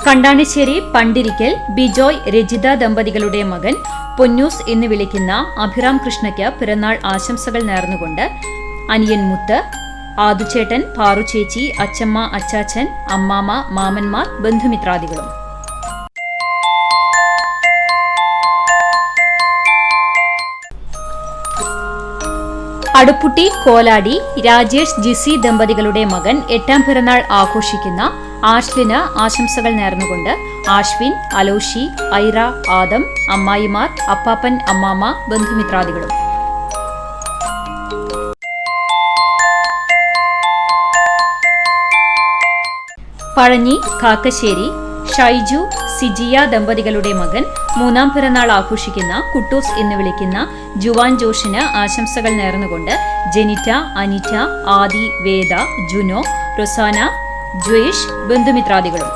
കണ്ടാണിശ്ശേരി പണ്ടിരിക്കൽ ബിജോയ് രജിത ദമ്പതികളുടെ മകൻ പൊന്നൂസ് എന്ന് വിളിക്കുന്ന അഭിറാം കൃഷ്ണയ്ക്ക് പിറന്നാൾ ആശംസകൾ നേർന്നുകൊണ്ട് അനിയൻ മുത്ത്, ആദുചേട്ടൻ, പാറുചേച്ചി, അച്ചമ്മ, അച്ചാച്ചൻ, അമ്മാമ, മാമന്മാർ, ബന്ധുമിത്രാദികളും. അടുപ്പുട്ടി കോലാടി രാജേഷ് ജിസി ദമ്പതികളുടെ മകൻ 8ാം പിറന്നാൾ ആഘോഷിക്കുന്ന ആഷ്ലിന് ആശംസകൾ നേർന്നുകൊണ്ട് ആശ്വിൻ, അലോഷി, ഐറ, ആദം, അമ്മായിമാർ, അപ്പാപ്പൻ, അമ്മാമ, ബന്ധുമിത്രാദികളും. പഴഞ്ഞി കാക്കശ്ശേരി ഷൈജു സിജിയ ദമ്പതികളുടെ മകൻ 3ാം പിറന്നാൾ ആഘോഷിക്കുന്ന കുട്ടൂസ് എന്ന് വിളിക്കുന്ന ജുവാൻ ജോഷിന് ആശംസകൾ നേർന്നുകൊണ്ട് ജെനിറ്റ, അനിറ്റ, ആദി, വേദ, ജുനോ, റൊസാന, ജ്വേഷ്, ബന്ധുമിത്രാദികളും.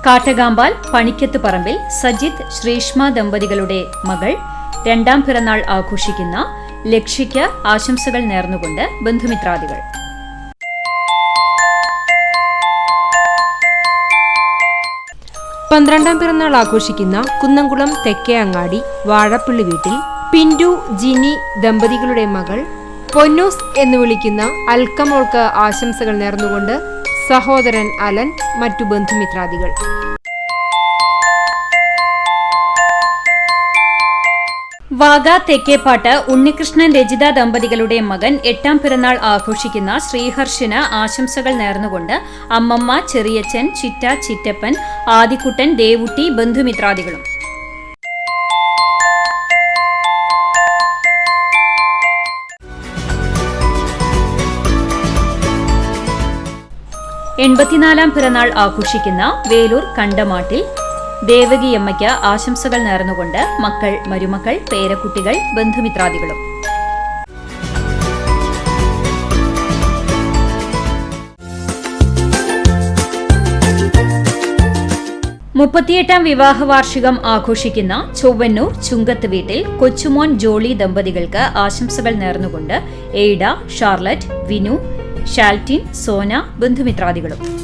കാട്ടകാമ്പാൽ പണിക്കത്ത് പറമ്പിൽ സജിത്, ശ്രീഷ്മ ദമ്പതികളുടെ മകൾ 2ാം പിറന്നാൾ ആഘോഷിക്കുന്ന ലക്ഷ്യയ്ക്ക് ആശംസകൾ നേർന്നുകൊണ്ട് ബന്ധുമിത്രാദികൾ. പന്ത്രണ്ടാം പിറന്നാൾ ആഘോഷിക്കുന്ന കുന്നംകുളം തെക്കേ അങ്ങാടി വാഴപ്പള്ളി വീട്ടിൽ പിന്റു, ജിനി ദമ്പതികളുടെ മകൾ പൊന്നൂസ് എന്ന് വിളിക്കുന്ന അൽക്കമോൾക്ക് ആശംസകൾ നേർന്നുകൊണ്ട് സഹോദരൻ അലൻ, മറ്റു ബന്ധുമിത്രാദികൾ. വാഗ തെക്കേപ്പാട്ട് ഉണ്ണികൃഷ്ണൻ രജിത ദമ്പതികളുടെ മകൻ 8ാം പിറന്നാൾ ആഘോഷിക്കുന്ന ശ്രീഹർഷിന് ആശംസകൾ നേർന്നുകൊണ്ട് അമ്മമ്മ, ചെറിയച്ചൻ, ചിറ്റ, ചിറ്റപ്പൻ, ആദിക്കുട്ടൻ, ദേവുട്ടി, ബന്ധുമിത്രാദികളും. എൺപത്തിനാലാം പിറന്നാൾ ആഘോഷിക്കുന്ന വേലൂർ കണ്ടമാട്ടിൽ ദേവകിയമ്മയ്ക്ക് ആശംസകൾ നേർന്നുകൊണ്ട് മക്കൾ, മരുമക്കൾ, പേരക്കുട്ടികൾ, ബന്ധുമിത്രാദികളും. മുപ്പത്തിയെട്ടാം വിവാഹ വാർഷികം ആഘോഷിക്കുന്ന ചൊവ്വന്നൂർ ചുങ്കത്ത് വീട്ടിൽ കൊച്ചുമോൻ ജോളി ദമ്പതികൾക്ക് ആശംസകൾ നേർന്നുകൊണ്ട് എയ്ഡ, ഷാർലറ്റ്, വിനു, ഷാൽറ്റിൻ, സോന, ബന്ധുമിത്രാദികളും.